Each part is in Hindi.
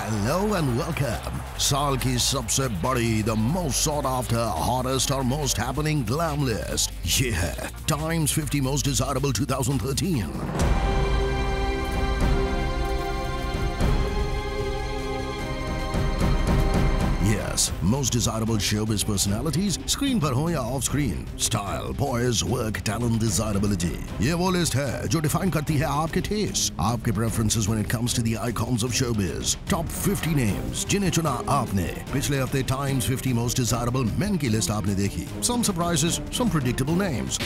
Hello and welcome. साल की सबसे बड़ी, the most sought after, hottest और most happening glam list. ये है Times 50 Most Desirable 2013. Yes, most desirable showbiz personalities, screen पर हो या off screen, style, poise, work, talent, desirability. ये वो लिस्ट है जो डिफाइन करती है आपके taste, आपके preferences when it comes to the icons of showbiz. Top 50 names जिन्हें चुना आपने. पिछले हफ्ते Times 50 Most Desirable Men की लिस्ट आपने देखी. Some surprises, some predictable names.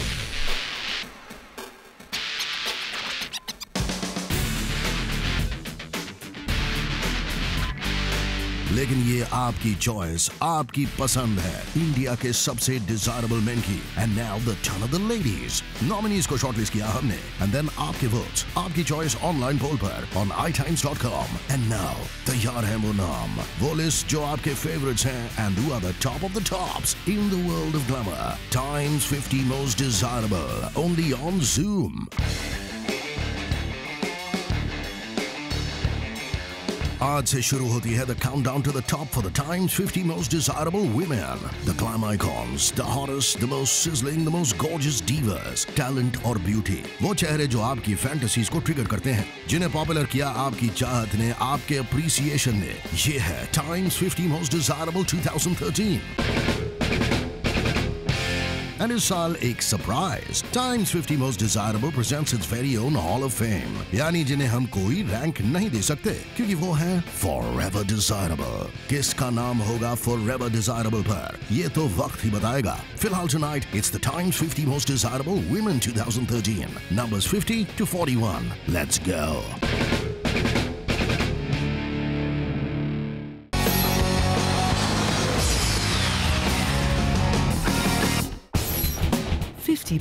लेकिन ये आपकी चॉइस, आपकी पसंद है इंडिया के सबसे डिजायरेबल मेन की. And now the turn off the ladies. Nominees को शॉर्टलिस्ट किया हमने एंड देन आपके वोट्स, आपकी चॉइस ऑनलाइन पोल पर ऑन itimes.com. एंड नाउ तैयार है वो नाम, वो लिस्ट जो आपके फेवरेट्स हैं and who are the top of the tops in the world of glamour. Times 50 Most Desirable, only on Zoom. आज से शुरू होती है the countdown to the top for the Times 50 Most Desirable Women. The glam icons, the hottest, the most sizzling, the most gorgeous divas, talent और beauty. वो चेहरे जो आपकी फैंटेसीज को ट्रिगर करते हैं, जिन्हें पॉपुलर किया आपकी चाहत ने, आपके अप्रिसिएशन ने. ये है Times 50 Most Desirable 2013. And इस साल एक surprise. Times 50 Most Desirable presents its very own Hall of Fame. यानी जिन्हें हम कोई रैंक नहीं दे सकते क्योंकि वो है Forever Desirable. किसका नाम होगा Forever Desirable पर, ये तो वक्त ही बताएगा. फिलहाल tonight it's the Times 50 Most Desirable Women 2013. Numbers 50 to 41. Let's go.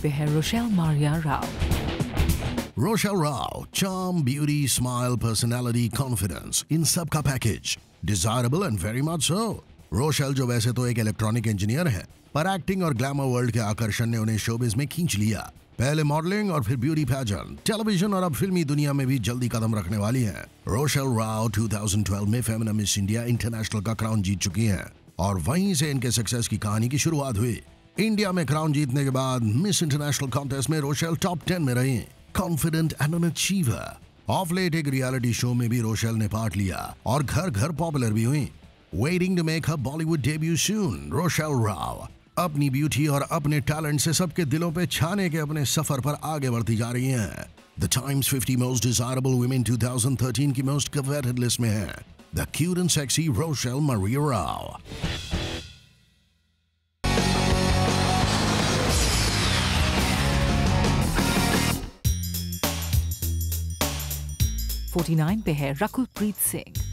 पे है Rochelle Maria Rao. Rochelle Rao, charm, beauty, smile, personality, confidence, इन सब का package. Desirable and very much so. Rochelle जो वैसे तो एक इलेक्ट्रॉनिक इंजीनियर है, पर एक्टिंग और ग्लैमर वर्ल्ड के आकर्षण ने उन्हें शोबिज में खींच लिया. पहले मॉडलिंग और फिर ब्यूटी पैजेंट, टेलीविजन और अब फिल्मी दुनिया में भी जल्दी कदम रखने वाली हैं. Rochelle Rao 2012 में फेमिना मिस इंडिया इंटरनेशनल का क्राउन जीत चुकी हैं और वहीं से इनके सक्सेस की कहानी की शुरुआत हुई. इंडिया में क्राउन जीतने के बाद मिस इंटरनेशनल कॉन्टेस्ट में रोशेल टॉप 10 में रही. Confident and an achiever. Of late एक रियलिटी शो में भी रोशेल ने पार्ट लिया और घर घर पॉपुलर भी हुई. Waiting to make her Bollywood debut soon, Rochelle Rao अपनी ब्यूटी और अपने टैलेंट से सबके दिलों पे छाने के अपने सफर पर आगे बढ़ती जा रही हैं. The Times 50 Most Desirable Women 2013 की मोस्ट कवेटेड लिस्ट में है the cute and sexy Rochelle Maria Rao. 49 पे है Rakul Preet Singh.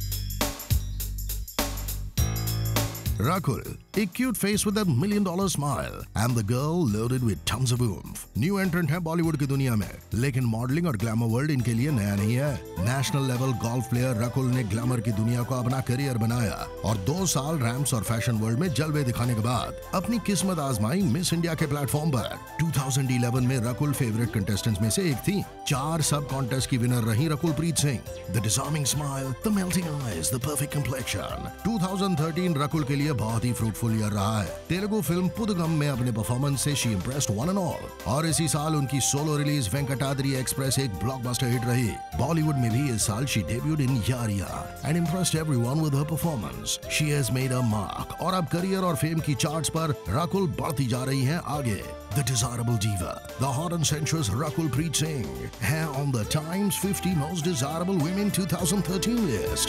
Rakul, a cute face with that $1 million smile and the girl loaded with tons of oomph. New एंट्रेंट है बॉलीवुड की दुनिया में, लेकिन मॉडलिंग और ग्लैमर वर्ल्ड इनके लिए नया नहीं है. National level golf player Rakul ने ग्लैमर की दुनिया को अपना करियर बनाया और 2 साल रैम्प्स और फैशन वर्ल्ड में जलवे दिखाने के बाद अपनी किस्मत आजमाई मिस इंडिया के प्लेटफॉर्म पर. 2011 में रकुल फेवरेट कंटेस्टेंट्स में से एक थी. 4 सब कॉन्टेस्ट की विनर रही Rakul Preet Singh. The disarming smile, the melting eyes, the perfect complexion. 2013 Rakul के लिए बहुत ही फ्रूटफुल ईयर रहा है. तेलुगु फिल्म पुदुगम में अपने परफॉर्मेंस से she impressed one and all और इसी साल उनकी सोलो रिलीज वेंकटाद्री एक्सप्रेस एक ब्लॉकबस्टर हिट रही. बॉलीवुड में भी इस साल she debuted in Yaariyan and impressed everyone with her performance. She has made a mark और अब करियर और फेम की चार्ट्स पर रकुल बढ़ती जा रही हैं आगे. The desirable diva, the hot and sensuous Rakul Preet Singh, है on the Times 50 Most Desirable Women 2013 list.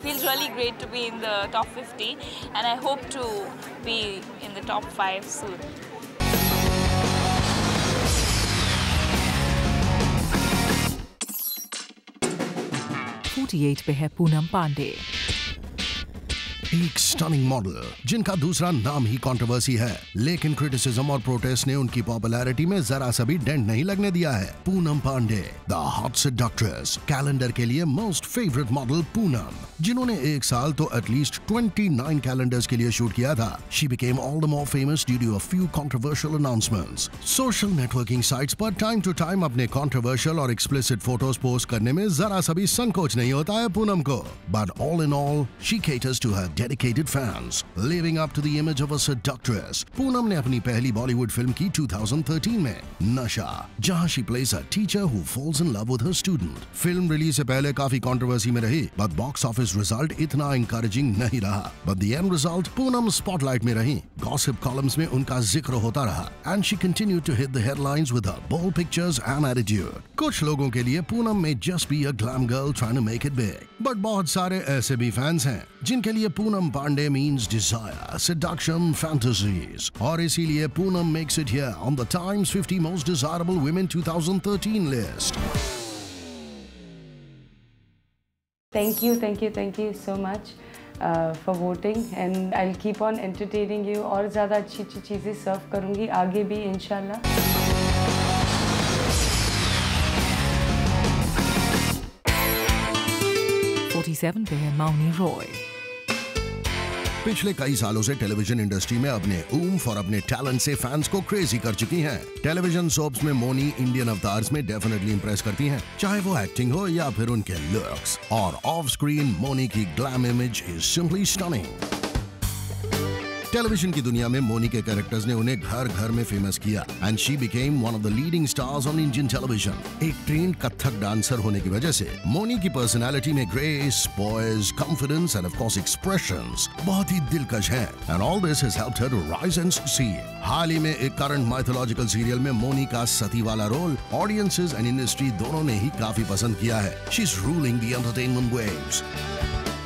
Feels really great to be in the top 50 and I hope to be in the top 5 soon. पे है पूनम पांडे. एक स्टनिंग मॉडल जिनका दूसरा नाम ही कंट्रोवर्सी है, लेकिन क्रिटिसिज्म और प्रोटेस्ट ने उनकी पॉपुलैरिटी में जरा सा भी डेंट नहीं लगने दिया है। Poonam Pandey, the hot seductress, calendar के लिए मोस्ट फेवरेट मॉडल पूनम, जिन्होंने एक साल तो एटलीस्ट 29 कैलेंडर्स के लिए शूट किया था। She became all the more famous due to a few controversial announcements. Social networking sites पर टाइम टू टाइम अपने कंट्रोवर्शियल और एक्सप्लिसिट फोटोज पोस्ट करने में जरा सा भी संकोच नहीं होता है पूनम को। But all in all she caters to her dedicated fans, living up to the image of a seductress. Poonam ने अपनी पहली बॉलीवुड फिल्म की 2013 में नशा, जहां she plays a teacher who falls in love with her student. Film release से पहले काफी कंट्रोवर्सी में रही, बट बॉक्स ऑफिस रिजल्ट इतना इंकरेजिंग नहीं रहा। But the end result, Poonam spotlight में रही, गॉसिप कॉलम्स में उनका जिक्र होता रहा, and she continued to hit the headlines with her bold pictures and attitude. कुछ लोगों के लिए Poonam may just be a glam girl trying to make it big, but बहुत सारे ऐसे भी फैंस हैं जिनके लिए Poonam Pandey means desire, seduction, fantasies, और इसीलिए Poonam makes it here on the Times 50 most desirable women 2013 list. Thank you so much for voting, and I'll keep on entertaining you और ज़्यादा अच्छी चीज़ें सर्व करूँगी आगे भी इंशाल्लाह। 47 पे है माउनी रॉय। पिछले कई सालों से टेलीविजन इंडस्ट्री में अपने ऊम्फ और अपने टैलेंट से फैंस को क्रेजी कर चुकी हैं। टेलीविजन सोप्स में मोनी इंडियन अवतार्स में डेफिनेटली इंप्रेस करती हैं, चाहे वो एक्टिंग हो या फिर उनके लुक्स। और ऑफ स्क्रीन मोनी की glam image is simply stunning. Television की दुनिया में मोनी के कैरेक्टर्स ने उन्हें घर घर में फेमस किया, and she became one of the leading stars on Indian television. एक ट्रेन्ड कथक डांसर होने की वजह से मोनी की पर्सनालिटी में grace, poise, confidence and of course expressions बहुत ही दिलकश हैं, and all this has helped her to rise and succeed. हाल ही में एक करंट माइथोलॉजिकल सीरियल में मोनी का सती वाला रोल ऑडियंसेस एंड इंडस्ट्री दोनों ने ही काफी पसंद किया है। She is ruling the entertainment waves.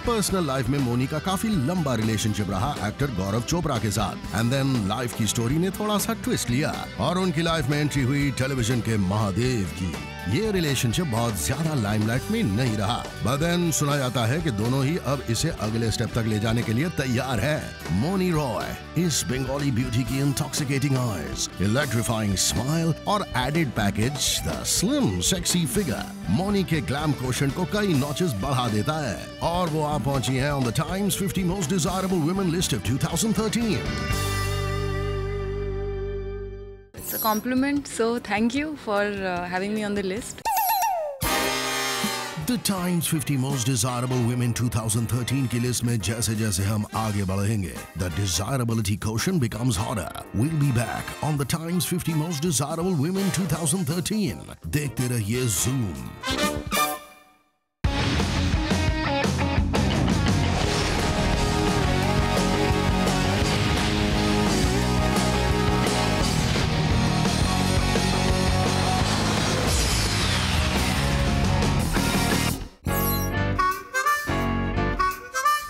Personal life में मोनी का काफी लंबा रिलेशनशिप रहा एक्टर गौरव चोपड़ा के साथ, एंड देन लाइफ की स्टोरी ने थोड़ा सा ट्विस्ट लिया और उनकी लाइफ में एंट्री हुई टेलीविजन के महादेव की। ये रिलेशनशिप बहुत ज्यादा लाइमलाइट में नहीं रहा, बट देन सुना जाता है कि दोनों ही अब इसे अगले स्टेप तक ले जाने के लिए तैयार है। मोनी रॉय, इस बंगाली ब्यूटी की इंटॉक्सिकेटिंग आईज, इलेक्ट्रीफाइंग स्माइल और added package the slim sexy figure Mouni के ग्लैम कोशेंट को कई नॉचेस बढ़ा देता है, और वो आप पहुंची हैं on the Times 50 most desirable women list of 2013। It's a compliment, so thank you for having me on the list. The Times 50 Most Desirable Women 2013 की लिस्ट में जैसे जैसे हम आगे बढ़ेंगे, the desirability quotient becomes harder. We'll be back on the Times 50 Most Desirable Women 2013. देखते रहिए Zoom.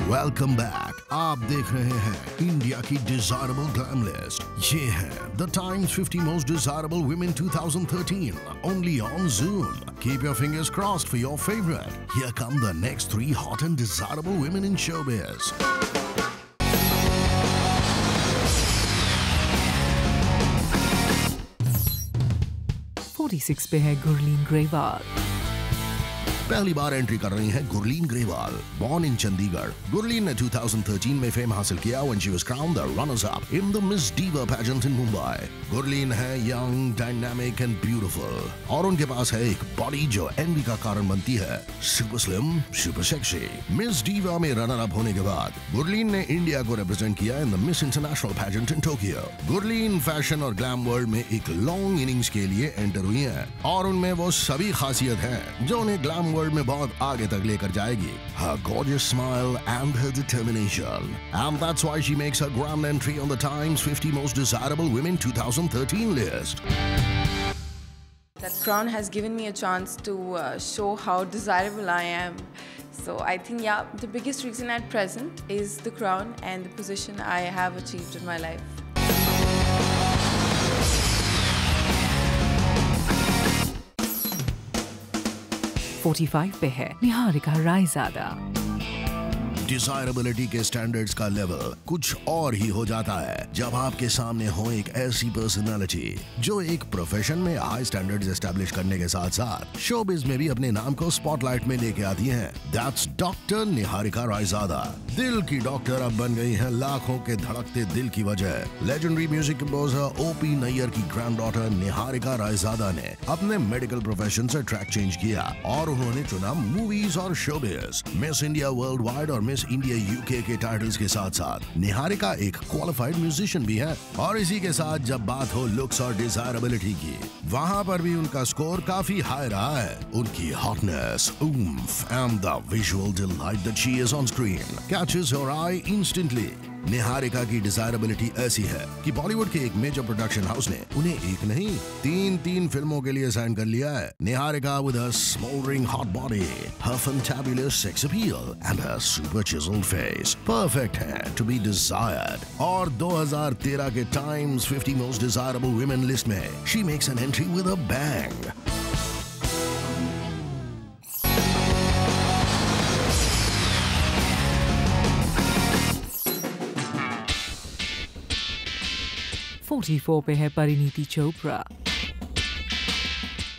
Welcome back. आप देख रहे हैं इंडिया की डिजायरेबल ग्लैम लिस्ट। ये है the Times 50 most desirable women 2013 only on Zoom. Keep your fingers crossed for your favorite. Here come the next 3 hot and desirable women in showbiz. 46 पे है गुरलीन ग्रेवाल। पहली बार एंट्री कर रही हैं गुरलीन ग्रेवाल। बॉर्न इन चंडीगढ़, गुरलीन ने 2013 में फेम हासिल किया when she was crowned the runners-up in the Miss Diva pageant in Mumbai. Gurleen है यंग, डायनामिक एंड ब्यूटीफुल, और उनके पास है एक बॉडी जो एनवी का कारण बनती है। Super slim, super sexy. Miss Diva में रनर अप होने के बाद गुरलीन ने इंडिया को रिप्रेजेंट किया in the Miss International pageant in Tokyo. Gurleen fashion और ग्लैम वर्ल्ड में एक लॉन्ग इनिंग्स के लिए एंटर हुई हैं, और उनमें वो सभी खासियत हैं जो उन्हें ग्लैम वर्ल्ड में बहुत आगे तक लेकर जाएगी। Her gorgeous smile and her determination, and that's why she makes her grand entry on the Times 50 Most Desirable Women 2013 list. That crown has given me a chance to show how desirable I am. So I think, yeah, the biggest reason at present is the crown and the position I have achieved in my life. पे है निहारिका रायजादा। डिजायरेबिलिटी के स्टैंडर्ड्स का लेवल कुछ और ही हो जाता है जब आपके सामने हो एक ऐसी पर्सनालिटी जो एक प्रोफेशन में हाई स्टैंडर्ड्स एस्टैब्लिश करने के साथ साथ शोबिज में भी अपने नाम को स्पॉटलाइट में लेके आती हैं। That's doctor Niharika Raizada. दिल की डॉक्टर अब बन गई हैं लाखों के धड़कते दिल की वजह। Legendary music composer OP Nayyar की ग्रैंड डॉटर निहारिका रायजादा ने अपने मेडिकल प्रोफेशन से ट्रैक चेंज किया और उन्होंने चुना मूवीज और showbiz. Miss India worldwide और मिस इंडिया यूके के टाइटल्स के साथ साथ निहारिका एक क्वालिफाइड म्यूजिशियन भी है। और इसी के साथ जब बात हो लुक्स और डिजायरेबिलिटी की, वहां पर भी उनका स्कोर काफी हाई रहा है। उनकी hotness, oomph and the visual delight that she is on screen catches your eye instantly. Niharika की डिजायरेबिलिटी ऐसी है कि बॉलीवुड के एक मेजर प्रोडक्शन हाउस ने उन्हें एक नहीं तीन फिल्मों के लिए साइन कर लिया है। Niharika with her smoldering hot body, her fantabulous sex appeal and her super chiseled face perfect है to be desired। और 2013 के Times 50 Most Desirable Women list में she makes an entry with a bang। पे है परिणीति चोपड़ा।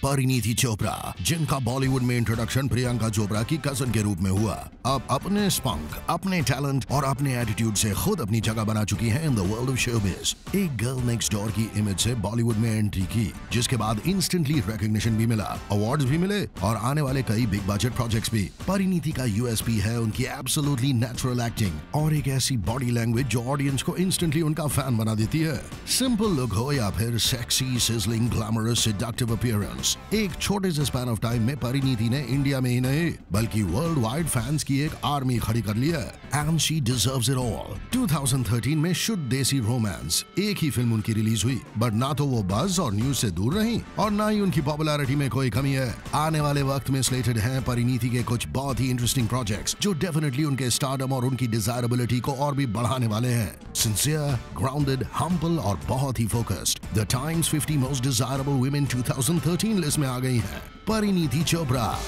परिणीति चोपड़ा, जिनका बॉलीवुड में इंट्रोडक्शन प्रियंका चोपड़ा की कजन के रूप में हुआ, अब अपने स्पंक, अपने टैलेंट और अपने एटीट्यूड से खुद अपनी जगह बना चुकी हैं इन द वर्ल्ड ऑफ शोबिज। एक गर्ल नेक्स्ट डोर की इमेज से बॉलीवुड में एंट्री की, जिसके बाद इंस्टेंटली रिकॉग्निशन भी मिला, अवार्ड्स भी मिले और आने वाले कई बिग बजट प्रोजेक्ट्स भी। परिणीति का यूएसपी है उनकी एब्सोल्युटली नेचुरल एक्टिंग और एक ऐसी बॉडी लैंग्वेज जो ऑडियंस को इंस्टेंटली उनका फैन बना देती है। सिंपल लुक हो या फिर sexy, sizzling, glamorous, seductive appearance, एक छोटे से स्पैन ऑफ टाइम में परिणीति ने इंडिया में ही नहीं बल्कि वर्ल्ड वाइड फैंस की एक आर्मी खड़ी कर ली है। And she deserves it all. 2013 में शुद्ध देसी रोमांस एक ही फिल्म उनकी रिलीज हुई, बट ना तो वो बज़ और न्यूज से दूर रही और ना ही उनकी पॉपुलैरिटी में कोई कमी है। आने वाले वक्त में स्लेटेड हैं परिणीति के कुछ बहुत ही इंटरेस्टिंग प्रोजेक्ट्स जो डेफिनेटली उनके स्टारडम और उनकी डिजायरेबिलिटी को और भी बढ़ाने वाले हैं। सिंसियर, ग्राउंडेड, हम्बल और बहुत ही focused, the Times 50 most desirable women 2013 list में आ गई है परिणीति चोपड़ा।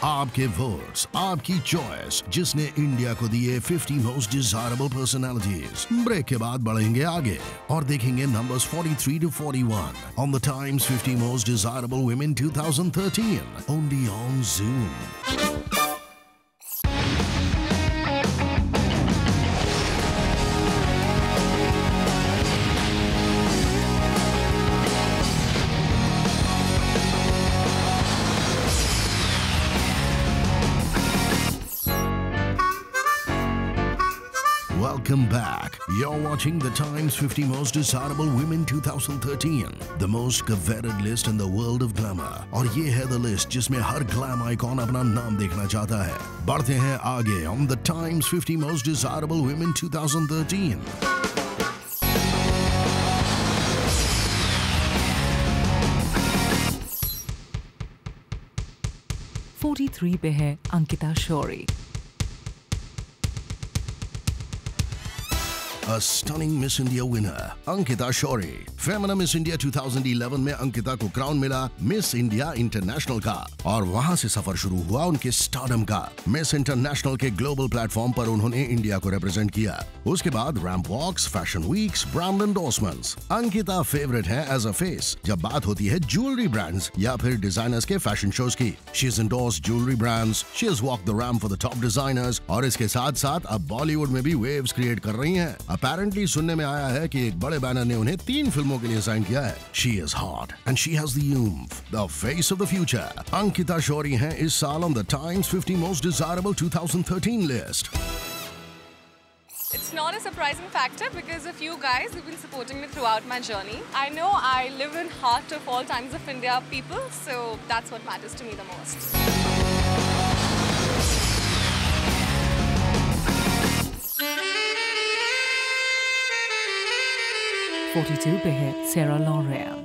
आपके वोट्स, आपकी चॉइस, जिसने इंडिया को दिए 50 मोस्ट डिजायरेबल पर्सनालिटीज। ब्रेक के बाद बढ़ेंगे आगे और देखेंगे numbers 43 to 41 on the Times 50 most desirable women 2013 only on Zoom। Welcome back. You're watching the Times 50 Most Desirable Women 2013, the most coveted list in the world of glamour. और ये है the list जिसमें हर glam icon अपना नाम देखना चाहता है। बढ़ते हैं आगे on the Times 50 Most Desirable Women 2013. 43 पे है Ankita Shauri. A stunning Miss India winner, Ankita Shorey. Femina Miss India 2011 में अंकिता को क्राउन मिला मिस इंडिया इंटरनेशनल का और वहां से सफर शुरू हुआ उनके स्टारडम का। मिस इंटरनेशनल के ग्लोबल प्लेटफॉर्म पर उन्होंने इंडिया को रिप्रेजेंट किया। उसके बाद ramp walks, fashion weeks, brand endorsements. Ankita favourite है एज अ फेस जब बात होती है ज्वेलरी ब्रांड्स या फिर डिजाइनर्स के फैशन शोज की। She is endorsed jewellery brands, she has walked the ramp for the top designers और इसके साथ साथ अब बॉलीवुड में भी वेव्स क्रिएट कर रही हैं। अपेरेंटली सुनने में आया है कि एक बड़े बैनर ने उन्हें 3 फिल्मों के लिए साइन किया है। She is hot and she has the oomph, the face of the future. Ankita Shorey हैं इस साल on the Times 50 most desirable 2013 list. It's not a surprising factor because of you guys who've been supporting me throughout my journey. I know I live in heart of all times of India people, so that's what matters to me the most. 42 पे है Sarah Lauren।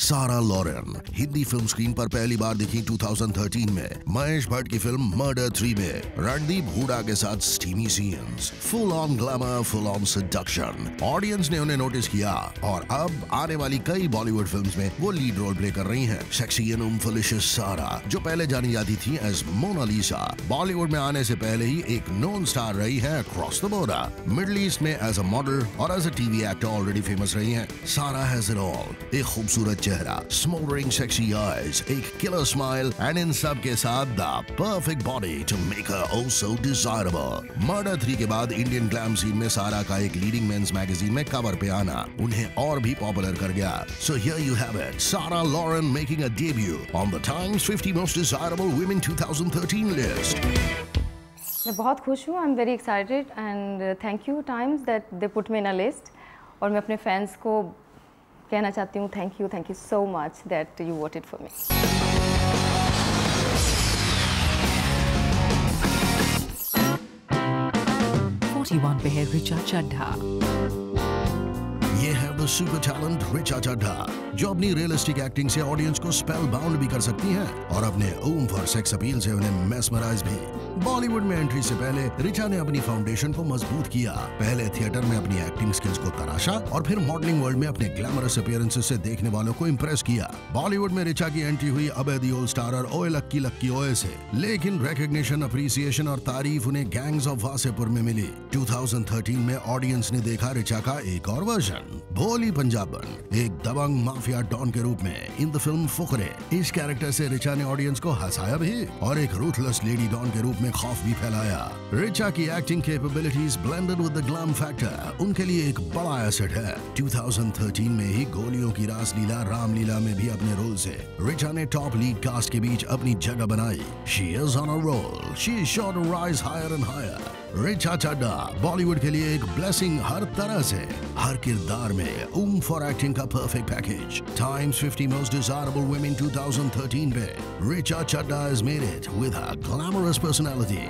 सारा लॉरेन हिंदी फिल्म स्क्रीन पर पहली बार दिखी 2013 में महेश भट्ट की फिल्म मर्डर 3 में रणदीप हुडा के साथ steamy scenes, full on glamour, full on seduction. Audience ने उन्हें नोटिस किया और अब आने वाली कई बॉलीवुड फिल्म्स में वो लीड रोल प्ले कर रही हैं। सेक्सी एंड उम्फलिशियस सारा, जो पहले जानी जाती थी एज मोनालिसा, बॉलीवुड में आने से पहले ही एक नोन स्टार रही है across the border. Middle East में एज अ मॉडल और as a TV actor already famous रही हैं। सारा हैज इट ऑल, एक खूबसूरत चेहरा, स्मोल्डरिंग सेक्सी आईज, एक किलर स्माइल एंड इन सब के साथ the perfect body to make her oh so desirable. Murder 3 के बाद इंडियन ग्लैम सीन में सारा का एक लीडिंग मेंस मैगजीन में कवर पे आना उन्हें और भी पॉपुलर कर गया। So here you have it, Sara Loren making a debut on the Times 50 most desirable women 2013 list. मैं बहुत खुश हूँ, I am very excited and thank you Times that they put me in a list. और मैं अपने फैंस को कहना चाहती हूँ thank you so much that you voted for me. 41 पे है रिचा चड्ढा। ये है the super talent Richa Chadha, जो अपनी रियलिस्टिक एक्टिंग से ऑडियंस को स्पेल बाउंड भी कर सकती हैं और अपने oomph और सेक्स अपील से उन्हें मेस्मराइज भी। बॉलीवुड में एंट्री से पहले रिचा ने अपनी फाउंडेशन को मजबूत किया। पहले थिएटर में अपनी एक्टिंग स्किल्स को तराशा और फिर मॉडलिंग वर्ल्ड में अपने ग्लैमरस अपीयरेंसेस से देखने वालों को इम्प्रेस किया। बॉलीवुड में रिचा की एंट्री हुई अबे दी ओल्ड स्टारर ओए लक्की लक्की ओए से, लेकिन रिकग्निशन, अप्रिसिएशन और तारीफ उन्हें गैंग्स ऑफ वासेपुर में मिली। 2013 में ऑडियंस ने देखा रिचा का एक और वर्जन, भोली पंजाबन, एक दबंग माफिया डॉन के रूप में इन द फिल्म फुकरे। इस कैरेक्टर से रिचा ने ऑडियंस को हंसाया भी और एक रूथलेस लेडी डॉन के रूप में खौफ भी फैलाया। रिचा की acting capabilities blended with the glam factor उनके लिए एक बड़ा एसेट है। 2013 में ही गोलियों की रासलीला रामलीला में भी अपने रोल से रिचा ने टॉप लीड कास्ट के बीच अपनी जगह बनाई। She is on a roll, she is sure to rise higher and higher. Richa Chadha Bollywood के लिए एक ब्लेसिंग हर तरह से, हर किरदार में oomph फॉर एक्टिंग का perfect package. Times 50 most desirable women 2013 पे Richa Chadha has made it with her glamorous personality.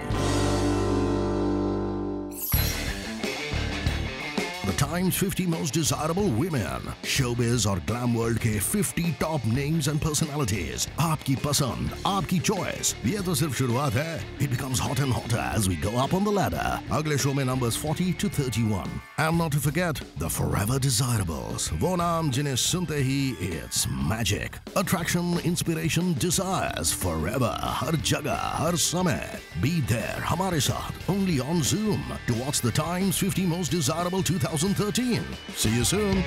The Times 50 Most Desirable Women, showbiz और glam world के 50 top names and personalities. आपकी पसंद, आपकी choice. ये तो सिर्फ शुरुआत है. It becomes hot and hotter as we go up on the ladder. अगले शो में numbers 40 to 31. And not to forget the Forever Desirables. वो नाम जिन्हें सुनते ही it's magic, attraction, inspiration, desires forever. हर जगह, हर समय. Be there हमारे साथ only on Zoom to watch the Times 50 Most Desirable 2013. See you soon.